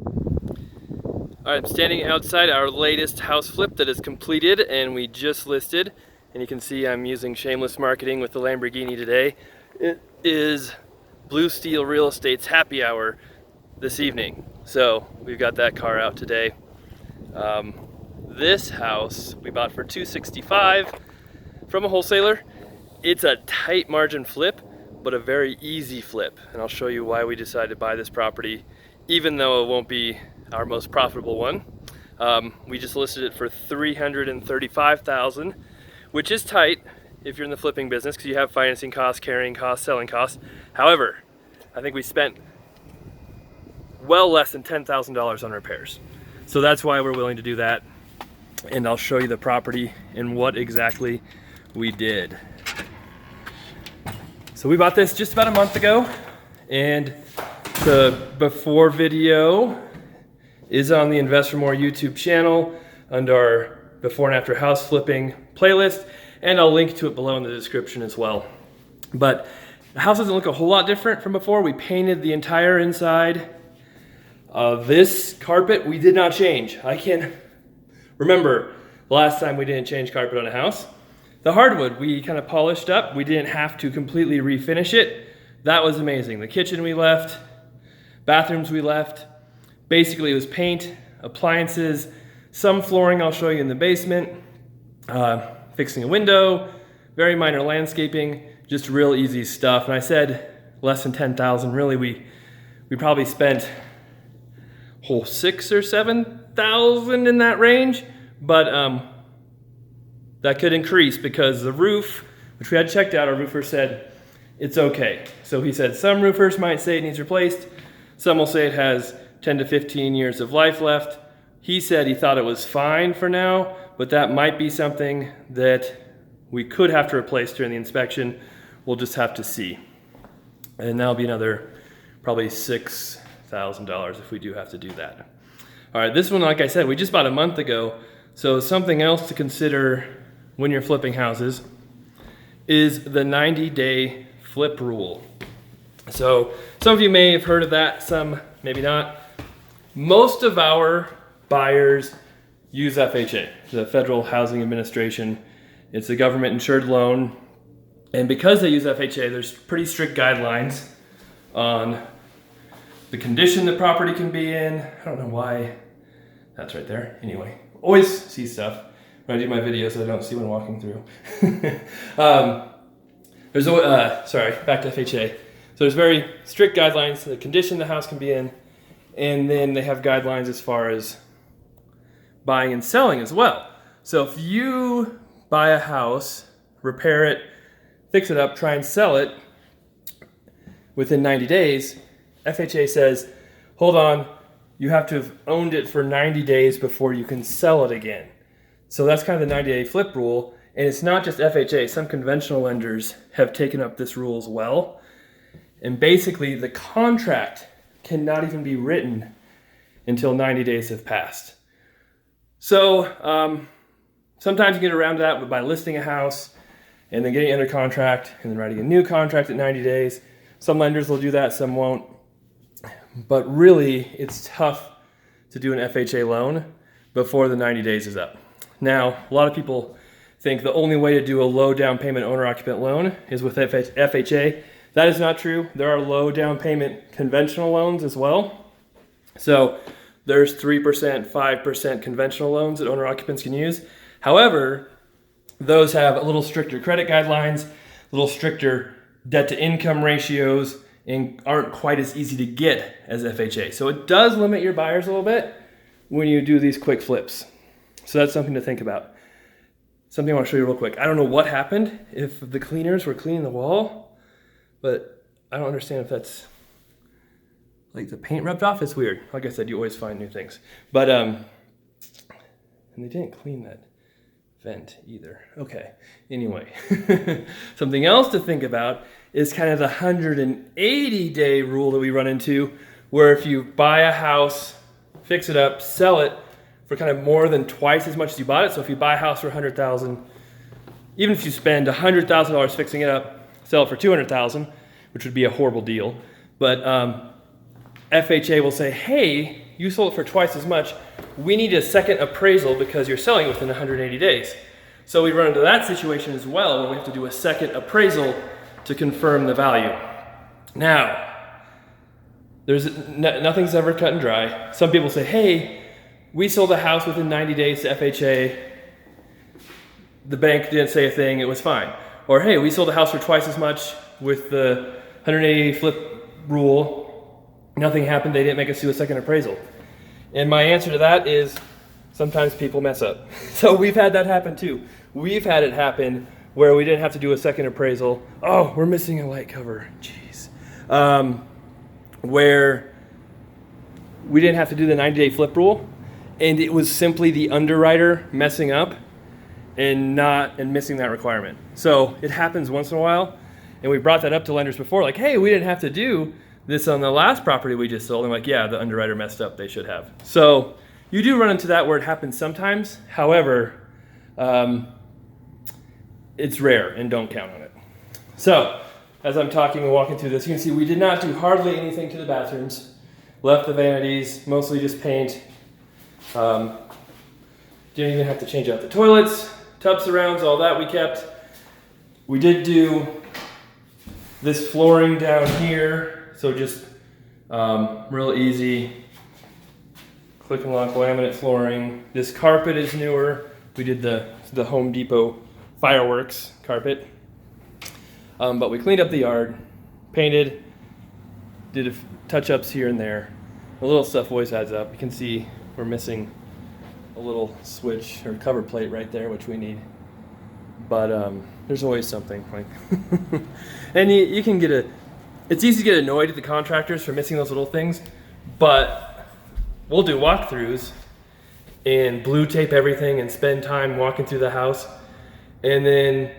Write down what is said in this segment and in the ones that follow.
All right, I'm standing outside our latest house flip that is completed and we just listed. And you can see I'm using shameless marketing with the Lamborghini today. It is Blue Steel Real Estate's happy hour this evening. So we've got that car out today. This house we bought for $265 from a wholesaler. It's a tight margin flip, but a very easy flip. And I'll show you why we decided to buy this property, even though it won't be our most profitable one. We just listed it for $335,000, which is tight if you're in the flipping business because you have financing costs, carrying costs, selling costs. However, I think we spent well less than $10,000 on repairs. So that's why we're willing to do that. And I'll show you the property and what exactly we did. So we bought this just about a month ago, and the before video is on the Invest for More YouTube channel under our before and after house flipping playlist, and I'll link to it below in the description as well. But the house doesn't look a whole lot different from before. We painted the entire inside. This carpet we did not change. I can't remember the last time we didn't change carpet on a house. The hardwood we kind of polished up. We didn't have to completely refinish it. That was amazing. The kitchen we left, bathrooms we left. Basically it was paint, appliances, some flooring I'll show you in the basement, fixing a window, very minor landscaping, just real easy stuff. And I said less than 10,000. Really we probably spent whole 6,000 or 7,000 in that range, but that could increase because the roof, which we had checked out, our roofer said it's okay. So he said some roofers might say it needs replaced, some will say it has 10 to 15 years of life left. He said he thought it was fine for now, but that might be something that we could have to replace during the inspection. We'll just have to see. And that'll be another probably $6,000 if we do have to do that. All right, this one, like I said, we just bought a month ago. So something else to consider when you're flipping houses is the 90-day flip rule. So some of you may have heard of that, some maybe not. Most of our buyers use FHA, the Federal Housing Administration. It's a government insured loan. And because they use FHA, there's pretty strict guidelines on the condition the property can be in. I don't know why that's right there. Anyway, always see stuff when I do my videos I don't see when walking through. Sorry, back to FHA. So there's very strict guidelines to the condition the house can be in, and then they have guidelines as far as buying and selling as well. So if you buy a house, repair it, fix it up, try and sell it within 90 days, FHA says, hold on, you have to have owned it for 90 days before you can sell it again. So that's kind of the 90-day flip rule. And it's not just FHA, some conventional lenders have taken up this rule as well. And basically the contract cannot even be written until 90 days have passed. So sometimes you get around to that by listing a house and then getting it under contract and then writing a new contract at 90 days. Some lenders will do that, some won't. But really, it's tough to do an FHA loan before the 90 days is up. Now, a lot of people think the only way to do a low down payment owner-occupant loan is with FHA. That is not true. There are low down payment conventional loans as well. So there's 3%, 5% conventional loans that owner-occupants can use. However, those have a little stricter credit guidelines, a little stricter debt-to-income ratios, and aren't quite as easy to get as FHA. So it does limit your buyers a little bit when you do these quick flips. So that's something to think about. Something I want to show you real quick. I don't know what happened if the cleaners were cleaning the wall, but I don't understand if that's like the paint rubbed off. It's weird. Like I said, you always find new things. But, and they didn't clean that vent either. Okay, anyway. Something else to think about is kind of the 180-day rule that we run into, where if you buy a house, fix it up, sell it for kind of more than twice as much as you bought it. So if you buy a house for $100,000, even if you spend $100,000 fixing it up, sell it for $200,000, which would be a horrible deal. But FHA will say, hey, you sold it for twice as much. We need a second appraisal because you're selling within 180 days. So we run into that situation as well when we have to do a second appraisal to confirm the value. Now, nothing's ever cut and dry. Some people say, hey, we sold a house within 90 days to FHA. The bank didn't say a thing, it was fine. Or hey, we sold a house for twice as much with the 180 flip rule. Nothing happened, they didn't make us do a second appraisal. And my answer to that is sometimes people mess up. So we've had that happen too. We've had it happen where we didn't have to do a second appraisal. Oh, we're missing a light cover, jeez. Where we didn't have to do the 90-day flip rule, and it was simply the underwriter messing up and missing that requirement. So it happens once in a while, and we brought that up to lenders before, like, hey, we didn't have to do this on the last property we just sold. And like, yeah, the underwriter messed up, they should have. So you do run into that where it happens sometimes. However, it's rare and don't count on it. So as I'm talking and walking through this, you can see we did not do hardly anything to the bathrooms. Left the vanities, mostly just paint. Didn't even have to change out the toilets, tub surrounds, all that we kept. We did do this flooring down here, so just real easy. Click and lock laminate flooring. This carpet is newer. We did the Home Depot fireworks carpet. But we cleaned up the yard, painted, did touch-ups here and there. The little stuff always adds up. You can see we're missing a little switch or cover plate right there, which we need. But there's always something. Like and you can it's easy to get annoyed at the contractors for missing those little things, but we'll do walkthroughs and blue tape everything and spend time walking through the house, and then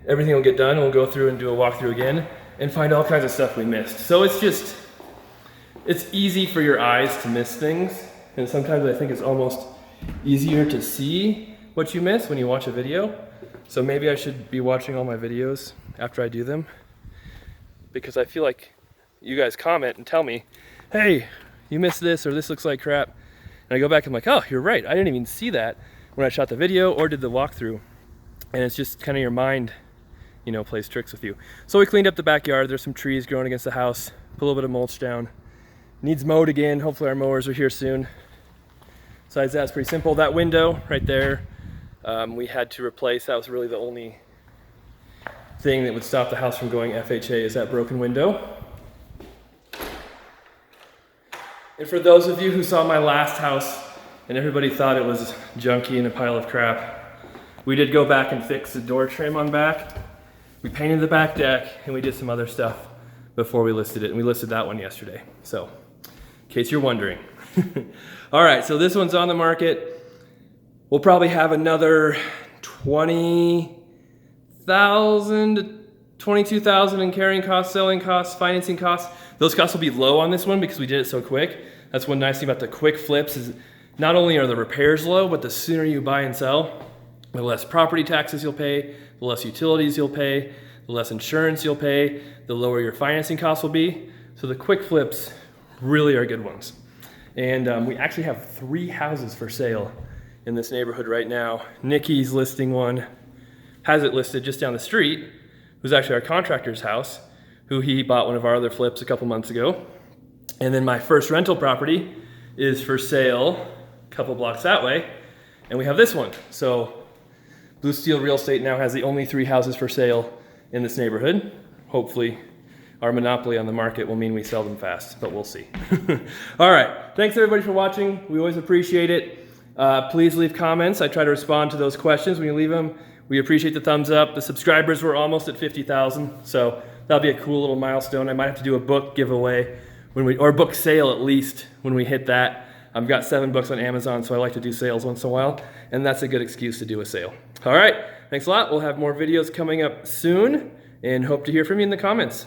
everything will get done and we'll go through and do a walkthrough again and find all kinds of stuff we missed. So it's easy for your eyes to miss things, and sometimes I think it's almost easier to see what you miss when you watch a video. So maybe I should be watching all my videos after I do them, because I feel like you guys comment and tell me, hey, you missed this, or this looks like crap. And I go back and I'm like, oh, you're right. I didn't even see that when I shot the video or did the walkthrough. And it's just kind of your mind, plays tricks with you. So we cleaned up the backyard. There's some trees growing against the house. Put a little bit of mulch down. Needs mowed again. Hopefully our mowers are here soon. Besides that, it's pretty simple. That window right there, we had to replace. That was really the only thing that would stop the house from going FHA, is that broken window. And for those of you who saw my last house and everybody thought it was junky and a pile of crap, we did go back and fix the door trim on back. We painted the back deck and we did some other stuff before we listed it. And we listed that one yesterday. So, in case you're wondering. All right, so this one's on the market. We'll probably have another 20,000 to 22,000 in carrying costs, selling costs, financing costs. Those costs will be low on this one because we did it so quick. That's one nice thing about the quick flips is not only are the repairs low, but the sooner you buy and sell, the less property taxes you'll pay, the less utilities you'll pay, the less insurance you'll pay, the lower your financing costs will be. So the quick flips really are good ones. And we actually have 3 houses for sale in this neighborhood right now. Nikki's listing one, has it listed just down the street, who's actually our contractor's house, who he bought one of our other flips a couple months ago. And then my first rental property is for sale a couple blocks that way. And we have this one. So Blue Steel Real Estate now has the only 3 houses for sale in this neighborhood. Hopefully our monopoly on the market will mean we sell them fast, but we'll see. All right, thanks everybody for watching. We always appreciate it. Please leave comments. I try to respond to those questions when you leave them. We appreciate the thumbs up. The subscribers were almost at 50,000, so that'll be a cool little milestone. I might have to do a book giveaway or a book sale at least when we hit that. I've got 7 books on Amazon, so I like to do sales once in a while, and that's a good excuse to do a sale. All right, thanks a lot. We'll have more videos coming up soon, and hope to hear from you in the comments.